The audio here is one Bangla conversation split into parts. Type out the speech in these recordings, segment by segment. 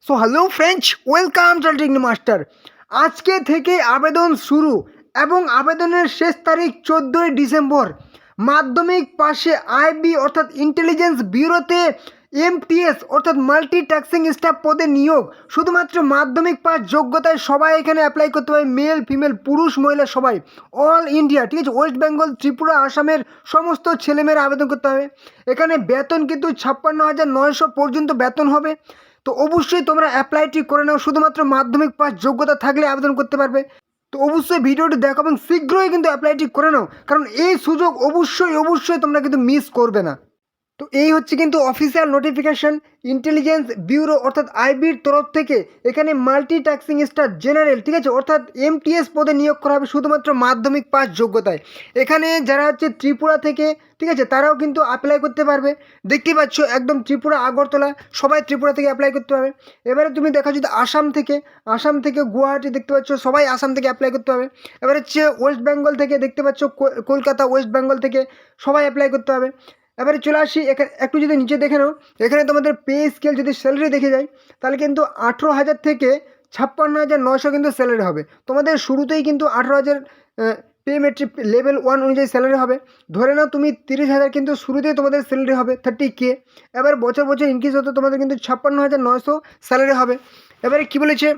So hello friends, welcome technique master. আজকে থেকে আবেদন শুরু এবং আবেদনের শেষ তারিখ 14ই ডিসেম্বর। মাধ্যমিক পাশে আইবি অর্থাৎ ইন্টেলিজেন্স ব্যুরোতে এমটিএস অর্থাৎ মাল্টি টাস্কিং স্টাফ পদে নিয়োগ। শুধুমাত্র মাধ্যমিক পাস যোগ্যতায় সবাই এখানে অ্যাপ্লাই করতে পারে, মেল ফিমেল পুরুষ মহিলা সবাই, অল ইন্ডিয়া, ঠিক আছে। ওয়েস্ট বেঙ্গল, ত্রিপুরা, আসামের সমস্ত ছেলেমেয়েরা আবেদন করতে হবে। এখানে বেতন কিন্তু 56,900 পর্যন্ত বেতন হবে। তো অবশ্যই তোমরা অ্যাপ্লাইটি করে নাও, শুধুমাত্র মাধ্যমিক পাস যোগ্যতা থাকলে আবেদন করতে পারবে। তো অবশ্যই ভিডিওটি দেখো এবং শীঘ্রই কিন্তু অ্যাপ্লাইটি করে নাও, কারণ এই সুযোগ অবশ্যই তোমরা কিন্তু মিস করবে না। তো এই হচ্ছে কিন্তু অফিসিয়াল নোটিফিকেশন ইন্টেলিজেন্স ব্যুরো অর্থাৎ আইবির তরফ থেকে। এখানে মাল্টি টাস্কিং স্টাফ জেনারেল, ঠিক আছে, অর্থাৎ এমটিএস পদে নিয়োগ করা হবে শুধুমাত্র মাধ্যমিক পাস যোগ্যতায়। এখানে যারা হচ্ছে ত্রিপুরা থেকে, ঠিক আছে, তারাও কিন্তু অ্যাপ্লাই করতে পারবে। দেখতেই পাচ্ছ একদম ত্রিপুরা আগরতলা, সবাই ত্রিপুরা থেকে অ্যাপ্লাই করতে পারবে। এবারে তুমি দেখা যদি আসাম থেকে গুয়াহাটি, দেখতে পাচ্ছ সবাই আসাম থেকে অ্যাপ্লাই করতে হবে। এবারে হচ্ছে ওয়েস্ট বেঙ্গল থেকে, দেখতে পাচ্ছ কলকাতা, ওয়েস্ট বেঙ্গল থেকে সবাই অ্যাপ্লাই করতে হবে। এবারে চলে আসি এখানে একটু যদি নিচে দেখে নাও, এখানে তোমাদের পে স্কেল যদি স্যালারি দেখে যায়, তাহলে কিন্তু 18,000 থেকে 56,900 কিন্তু স্যালারি হবে। তোমাদের শুরুতেই কিন্তু 18,000 পে মেট্রিক লেভেল 1 অনুযায়ী স্যালারি হবে। ধরে নাও তুমি 30,000 কিন্তু শুরুতেই তোমাদের স্যালারি হবে 30K। এবার বছর বছর হতে তোমাদের কিন্তু 56,900 স্যালারি হবে। এবারে কী বলেছে,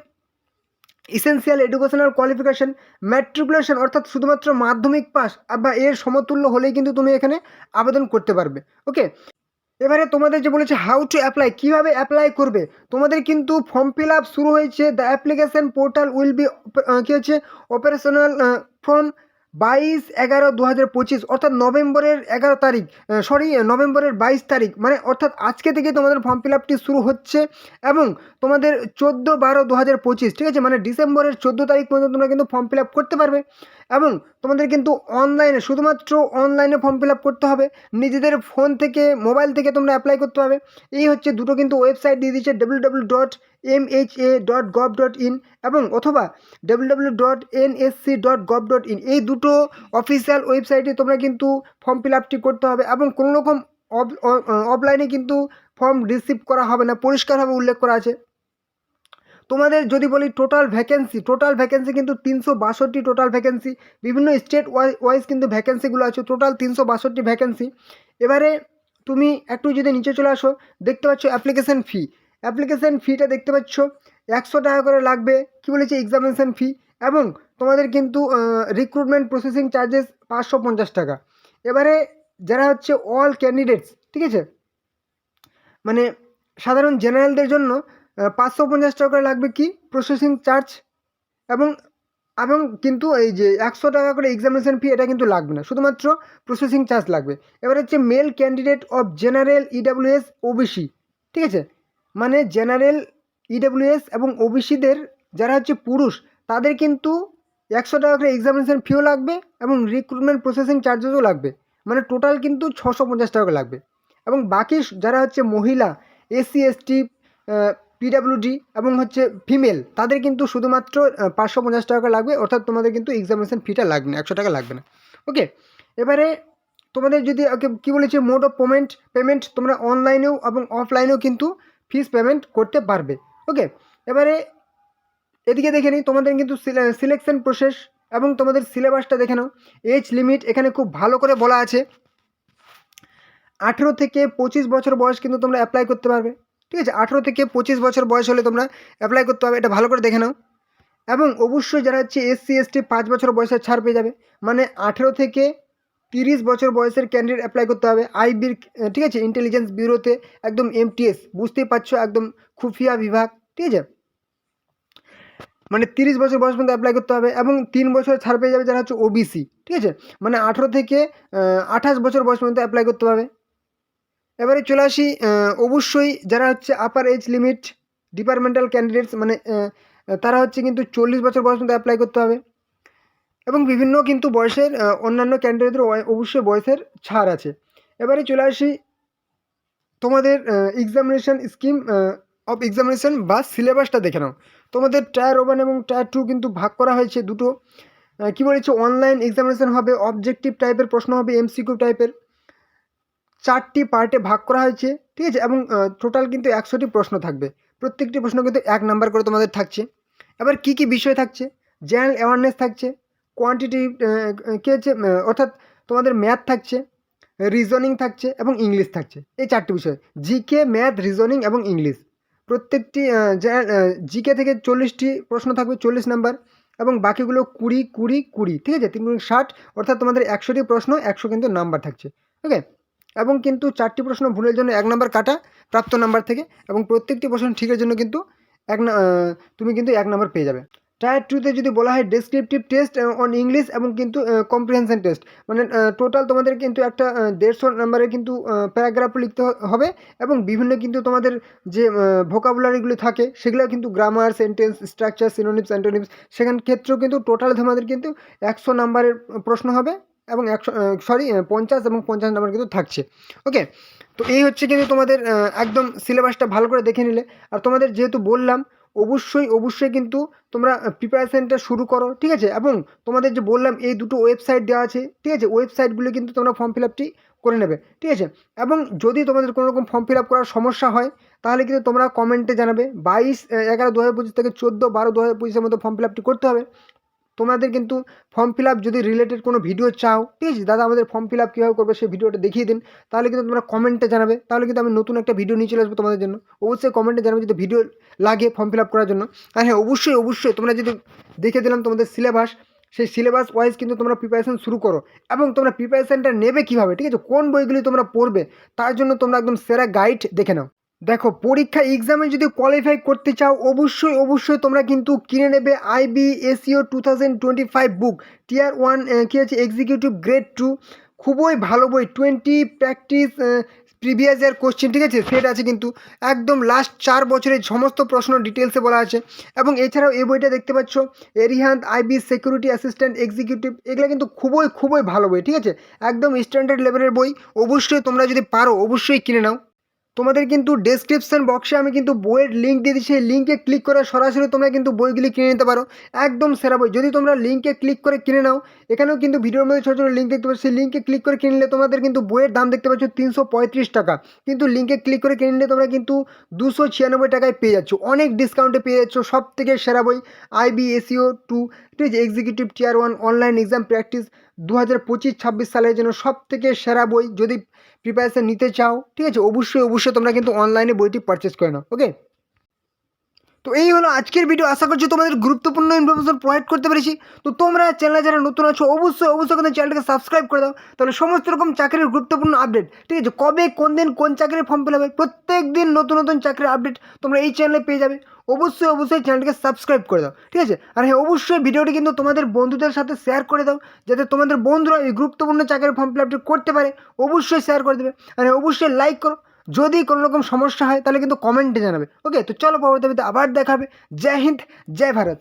ইসেন্সিয়াল এডুকেশনাল কোয়ালিফিকেশান ম্যাট্রিকুলেশন অর্থাৎ শুধুমাত্র মাধ্যমিক পাস বা এর সমতুল্য হলেই কিন্তু তুমি এখানে আবেদন করতে পারবে। ওকে, এবারে তোমাদের যে বলেছে হাউ টু অ্যাপ্লাই, কীভাবে অ্যাপ্লাই করবে। তোমাদের কিন্তু ফর্ম ফিল আপ শুরু হয়েছে। The application portal will be কী হচ্ছে অপারেশনাল ফ্রম 22/11/2025 অর্থাৎ নভেম্বরের 11 তারিখ, নভেম্বরের 22 তারিখ, মানে অর্থাৎ আজকে থেকে তোমাদের ফর্ম ফিল আপটি শুরু হচ্ছে এবং তোমাদের 14/12/2025, ঠিক আছে, মানে ডিসেম্বরের 14 তারিখ পর্যন্ত তোমরা কিন্তু ফর্ম ফিল আপ করতে পারবে। এবং তোমাদের কিন্তু অনলাইনে, শুধুমাত্র অনলাইনে ফর্ম ফিল আপ করতে হবে। নিজেদের ফোন থেকে, মোবাইল থেকে তোমরা অ্যাপ্লাই করতে হবে। এই হচ্ছে দুটো কিন্তু ওয়েবসাইট দিয়ে দিচ্ছে, www.mha.gov.in এবং অথবা www.nsc.gov.in। এই দুটো অফিসিয়াল ওয়েবসাইটে তোমরা কিন্তু ফর্ম ফিল আপটি করতে হবে এবং কোনো রকম অফলাইনে কিন্তু ফর্ম রিসিভ করা হবে না, পরিষ্কারভাবে উল্লেখ করা আছে। তোমাদের যদি বলি টোটাল ভ্যাকেন্সি কিন্তু 362 টোটাল ভ্যাকেন্সি। বিভিন্ন স্টেট ওয়াইজ কিন্তু ভ্যাকেন্সিগুলো আছে, টোটাল 362 ভ্যাকেন্সি। এবারে তুমি একটু যদি নিচে চলে আসো, দেখতে পাচ্ছ অ্যাপ্লিকেশান ফিটা দেখতে পাচ্ছ 100 টাকা করে লাগবে। কী বলেছে, এক্সামিনেশান ফি। এবং তোমাদের কিন্তু রিক্রুটমেন্ট প্রসেসিং চার্জেস 550 টাকা। এবারে যারা হচ্ছে অল ক্যান্ডিডেটস, ঠিক আছে, মানে সাধারণ জেনারেলদের জন্য 550 টাকা করে লাগবে কি প্রসেসিং চার্জ। এবং এবং কিন্তু এই যে 100 টাকা করে এক্সামিনেশান ফি, এটা কিন্তু লাগবে না, শুধুমাত্র প্রসেসিং চার্জ লাগবে। এবার হচ্ছে male candidate of general EWS OBC, ঠিক আছে, মানে জেনারেল ইডাব্লিউএস এবং ওবিসিদের যারা হচ্ছে পুরুষ, তাদের কিন্তু 100 টাকা করে এক্সামিনেশান ফিও লাগবে এবং রিক্রুটমেন্ট প্রসেসিং চার্জেসও লাগবে, মানে টোটাল কিন্তু 650 টাকা লাগবে। এবং বাকি যারা হচ্ছে মহিলা, এসসি এসটি, পিডাব্লিউডি এবং হচ্ছে ফিমেল, তাদের কিন্তু শুধুমাত্র 550 টাকা লাগবে, অর্থাৎ তোমাদের কিন্তু এক্সামিনেশান ফিটা লাগবে না, 100 টাকা লাগবে না। ওকে, এবারে তোমাদের যদি কী বলেছে মোড অফ পেমেন্ট তোমরা অনলাইনেও এবং অফলাইনেও কিন্তু ফিস পেমেন্ট করতে পারবে। ওকে, এবারে এদিকে দেখে নিই তোমাদের কিন্তু সিলেকশন প্রসেস এবং তোমাদের সিলেবাসটা দেখে নাও। এজ লিমিট এখানে খুব ভালো করে বলা আছে, 18 থেকে 25 বছর বয়স কিন্তু তোমরা অ্যাপ্লাই করতে পারবে, ঠিক আছে। 18 থেকে 25 বছর বয়স হলে তোমরা অ্যাপ্লাই করতে হবে, এটা ভালো করে দেখে নাও। এবং অবশ্যই যারা হচ্ছে এসসি এসটি 5 বছর বয়সের ছাড় পেয়ে যাবে, মানে 18 থেকে 30 বছর বয়সের ক্যান্ডিডেট অ্যাপ্লাই করতে হবে আইবির, ঠিক আছে, ইন্টেলিজেন্স ব্যুরোতে, একদম এমটিএস, বুঝতেই পারছো, একদম খুফিয়া বিভাগ, ঠিক আছে, মানে 30 বছর বয়স পর্যন্ত অ্যাপ্লাই করতে হবে। এবং 3 বছর ছাড় পেয়ে যাবে যারা হচ্ছে ওবিসি, ঠিক আছে, মানে 18 থেকে 28 বছর বয়স পর্যন্ত অ্যাপ্লাই করতে হবে। এবারে চলে আসি, অবশ্যই যারা হচ্ছে upper age limit departmental candidates, মানে তারা হচ্ছে কিন্তু 40 বছর বয়স পর্যন্ত অ্যাপ্লাই করতে হবে। এবং বিভিন্ন কিন্তু বয়সের অন্যান্য ক্যান্ডিডেটদের অবশ্যই বয়সের ছাড় আছে। এবারে চলে আসি তোমাদের এক্সামিনেশান স্কিম অফ এক্সামিনেশান বা সিলেবাসটা দেখে নাও। তোমাদের টায়ার 1 এবং টায়ার 2 কিন্তু ভাগ করা হয়েছে দুটো। কী বলেছে, অনলাইন এক্সামিনেশান হবে, অবজেক্টিভ টাইপের প্রশ্ন হবে, এমসিকিউ টাইপের, 4টি পার্টে ভাগ করা হয়েছে, ঠিক ঠিক আছে। এবং টোটাল কিন্তু 100টি প্রশ্ন থাকবে, প্রত্যেকটি প্রশ্ন কিন্তু 1 নাম্বার করে তোমাদের থাকছে। এবার কি কি বিষয় থাকছে, জেনারেল অ্যাওয়ারনেস থাকছে, কোয়ান্টিটি কী হচ্ছে অর্থাৎ তোমাদের ম্যাথ থাকছে, রিজনিং থাকছে এবং ইংলিশ থাকছে। এই 4টি বিষয়, জিকে, ম্যাথ, রিজনিং এবং ইংলিশ। প্রত্যেকটি জিকে থেকে 40টি প্রশ্ন থাকবে, 40 নাম্বার, এবং বাকিগুলো 20 20 20, ঠিক আছে, 3 × 60, অর্থাৎ তোমাদের 100টি প্রশ্ন, 100 কিন্তু নাম্বার থাকছে। ওকে, এবং কিন্তু 4টি প্রশ্ন ভুলের জন্য 1 নাম্বার কাটা প্রাপ্ত নাম্বার থেকে, এবং প্রত্যেকটি প্রশ্ন ঠিকের জন্য কিন্তু তুমি কিন্তু 1 নাম্বার পেয়ে যাবে। টায়ার 2তে যদি বলা হয় ডেসক্রিপটিভ টেস্ট অন ইংলিশ এবং কিন্তু কম্প্রিহেনশন টেস্ট, মানে টোটাল তোমাদের কিন্তু একটা 150 নাম্বারের কিন্তু প্যারাগ্রাফ লিখতে হবে, এবং বিভিন্ন কিন্তু তোমাদের যে ভোকাবুলারিগুলি থাকে সেগুলো কিন্তু grammar, sentence structure, synonyms, antonyms, সেখান ক্ষেত্রেও কিন্তু টোটাল তোমাদের কিন্তু 100 নাম্বারের প্রশ্ন হবে, এবং 50 এবং 50 নাম্বার কিন্তু থাকছে। ওকে, তো এই হচ্ছে কিন্তু তোমাদের একদম সিলেবাসটা ভালো করে দেখে নিলে। আর তোমাদের যেহেতু বললাম, অবশ্যই কিন্তু তোমরা প্রিপারেশানটা শুরু করো, ঠিক আছে। এবং তোমাদের যে বললাম এই দুটো ওয়েবসাইট দেওয়া আছে, ঠিক আছে, ওয়েবসাইটগুলো কিন্তু তোমরা ফর্ম ফিল আপটি করে নেবে, ঠিক আছে। এবং যদি তোমাদের কোনো রকম ফর্ম ফিল আপ করার সমস্যা হয় তাহলে কিন্তু তোমরা কমেন্টে জানাবে। 22/11/2025 থেকে 14/12/2025-এর মধ্যে ফর্ম ফিল আপটি করতে হবে। তোমাদের কিন্তু ফর্ম ফিল আপ যদি রিলেটেড কোনো ভিডিও চাও, ঠিক আছে, দাদা আমাদের ফর্ম ফিল আপ কীভাবে করবে সেই ভিডিওটা দেখিয়ে দিন, তাহলে কিন্তু তোমরা কমেন্টে জানাবে, তাহলে কিন্তু আমি নতুন একটা ভিডিও নিয়ে চলে আসবো তোমাদের জন্য। অবশ্যই কমেন্টে জানাবে যদি ভিডিও লাগে ফর্ম ফিল আপ করার জন্য। আর হ্যাঁ, অবশ্যই তোমরা যদি দেখে দিলাম তোমাদের সিলেবাস, সেই সিলেবাস ওয়াইজ কিন্তু তোমরা প্রিপারেশান শুরু করো। এবং তোমরা প্রিপারেশানটা নেবে কীভাবে, ঠিক আছে, কোন বইগুলি তোমরা পড়বে, তার জন্য তোমরা একদম সেরা গাইড দেখে নাও। দেখো, পরীক্ষা এক্সামে যদি কোয়ালিফাই করতে চাও অবশ্যই তোমরা কিন্তু কিনে নেবে আইবি এসইও 2025 বুক, টিয়ার 1 কী আছে এক্সিকিউটিভ গ্রেড 2, খুবই ভালো বই। 20 প্র্যাকটিস প্রিভিয়াস ইয়ার কোশ্চেন, ঠিক আছে, সেট আছে কিন্তু একদম লাস্ট 4 বছরের সমস্ত প্রশ্ন ডিটেলসে বলা আছে। এবং এছাড়াও এই বইটা দেখতে পাচ্ছ এরিহান্ট আইবি সিকিউরিটি অ্যাসিস্ট্যান্ট এক্সিকিউটিভ, এগুলো কিন্তু খুবই ভালো বই, ঠিক আছে, একদম স্ট্যান্ডার্ড লেভেলের বই। অবশ্যই তোমরা যদি পারো অবশ্যই কিনে নাও। তোমাদের কিন্তু ডেসক্রিপশন বক্সে আমি কিন্তু বইয়ের লিঙ্ক দিয়ে দিচ্ছি, সেই লিঙ্কে ক্লিক করে সরাসরি তোমরা কিন্তু বইগুলি কিনে নিতে পারো, একদম সেরা বই। যদি তোমরা লিঙ্কে ক্লিক করে কিনে নাও, এখানেও কিন্তু ভিডিওর মধ্যে ছোটো লিঙ্ক দেখতে পাচ্ছ, সেই লিঙ্কে ক্লিক করে কিনলে তোমাদের কিন্তু বইয়ের দাম দেখতে পাচ্ছ 335 টাকা, কিন্তু লিঙ্কে ক্লিক করে কিনলে তোমরা কিন্তু 296 টাকায় পেয়ে যাচ্ছ, অনেক ডিসকাউন্টে পেয়ে যাচ্ছ সব থেকে সেরা বই আইবি এসইও 2, ঠিক আছে, এক্সিকিউটিভ টিয়ার 1 অনলাইন এক্সাম প্র্যাকটিস 2025-26 সালের জন্য সব থেকে সেরা বই। যদি প্রিপারেশান নিতে চাও, ঠিক আছে, অবশ্যই তোমরা কিন্তু অনলাইনে বইটি পারচেস করে নাও। ওকে, তো এই হলো আজকের ভিডিও। আশা করছি তোমাদের গুরুত্বপূর্ণ ইনফরমেশন প্রোভাইড করতে পেরেছি। তো তোমরা চ্যানেলে যারা নতুন আছো অবশ্যই কিন্তু চ্যানেলটাকে সাবস্ক্রাইব করে দাও, তাহলে সমস্ত রকম চাকরির গুরুত্বপূর্ণ আপডেট, ঠিক আছে, কবে কোন দিন কোন চাকরির ফর্ম ফিল হবে, প্রত্যেক দিন নতুন চাকরির আপডেট তোমরা এই চ্যানেলে পেয়ে যাবে। অবশ্যই চ্যানেলটাকে সাবস্ক্রাইব করে দাও, ঠিক আছে। আর হ্যাঁ, অবশ্যই ভিডিওটি কিন্তু তোমাদের বন্ধুদের সাথে শেয়ার করে দাও, যাতে তোমাদের বন্ধুরা এই গুরুত্বপূর্ণ চাকরির ফর্ম ফিল আপটি করতে পারে। অবশ্যই শেয়ার করে দেবে। আর হ্যাঁ, অবশ্যই লাইক করো। যদি কোনো রকম সমস্যা হয় তাহলে কিন্তু কমেন্টে জানাবে। ওকে, তো চলো পরবর্তী ভিডিওতে আবার দেখা হবে। জয় হিন্দ, জয় ভারত।